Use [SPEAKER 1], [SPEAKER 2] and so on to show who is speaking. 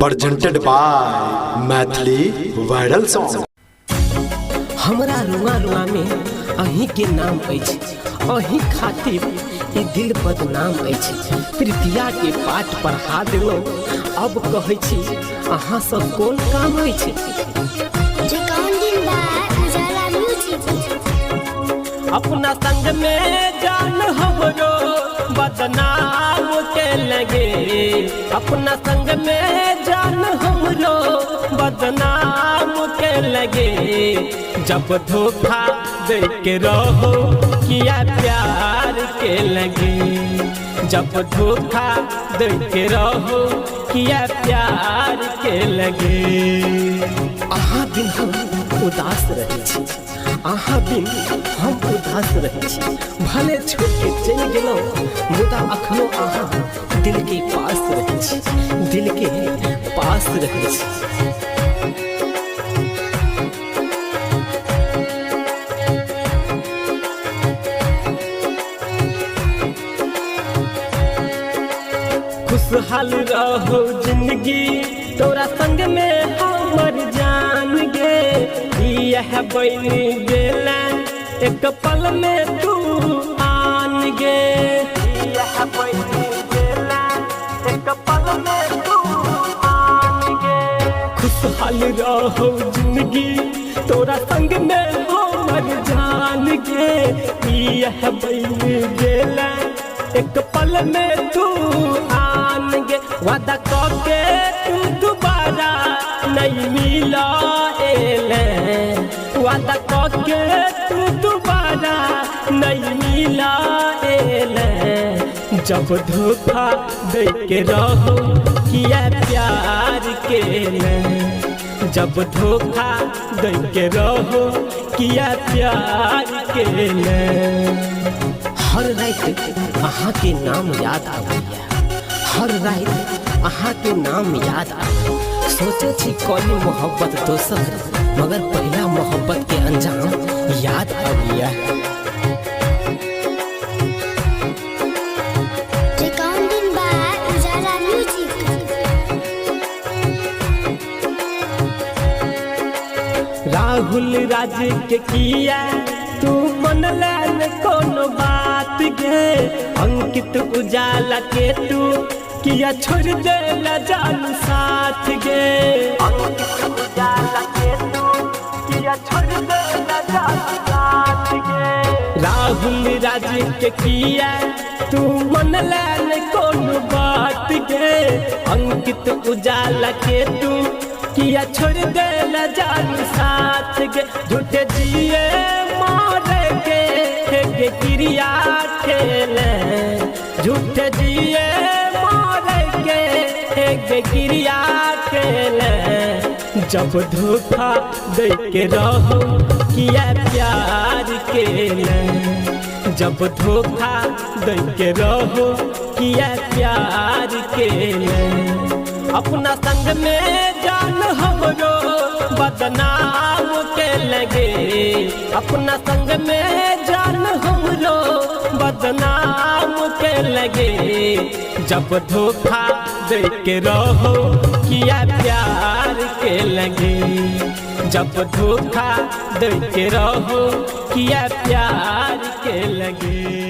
[SPEAKER 1] presented by Maithili viral song.
[SPEAKER 2] हमरा रुआ रुआ में अहीं के नाम अछि, अहीं खातिर ई दिल बदनाम अछि। प्रीतिया के पाठ पढ़ा देलो, अब कहै छी अहाँ सब कोन काम अछि। अपना संग में जान हमरो बदनाम के लगे, अपना संग में जान हमरो बदनाम के लगे। जब धोखा दे के रहो किया प्यार के लगे, जब धोखा दे के रहो किया प्यार के लगे। अहाँ बिन हम उदास रहे छी, अहाँ बिन हम उदास रहे छी। भले छोड़ के चल गेलो, मुदा अखनो अहाँ दिल के पास रहे छी, दिल के पास रहे छी। खुशहाल रहो जिंदगी तोरा संग में हमर जान गे। यह बन गेला एक पल में तू आन गे, यह बन गेला एक पल में तू आन गे। खुशहाल रहो जिंदगी तोरा संग में हमर जान गे। यह बन गेला एक पल में तू आन गे। वादा करके तू दोबारा नहीं मिला एले, वादा करके तू दोबारा नहीं मिला एले। जब धोखा दे के रहो किया प्यार के ले, जब धोखा दे के रहो किया प्यार के ले। हर रात अहाँ के नाम याद आबैया, हर रात अहाँ के नाम याद आबैया। सोचे छी कोई मोहब्बत दोसर, मगर पहला मोहब्बत के अंजाम याद आबैया। राहुल राज के किया तू मन लैन कोनो बात गे। अंकित उजाला के तू किया छोड़ दे ला जान साथ गे। अंकित उजाला के तू किया छोड़ दे ला जान साथ गे। राहुल राज के किया तू मन लैन कोनो बात गे। अंकित उजाला के तू किया छोड़ दे ला जान साथ गे। झूठे जिए मारे के क्रिया खेले, झूठे जिए मारे के क्रिया खेले। जब धोखा दे के रहो किया प्यार के ले, जब धोखा दे के रहो किया प्यार के ले। अपना संग में जान हमरो बदनाम के लगे, अपना संग में जान हमरो बदनाम के लगे। जब धोखा दे के रहो किया प्यार के लगे, जब धोखा दे के रहो किया प्यार के लगे।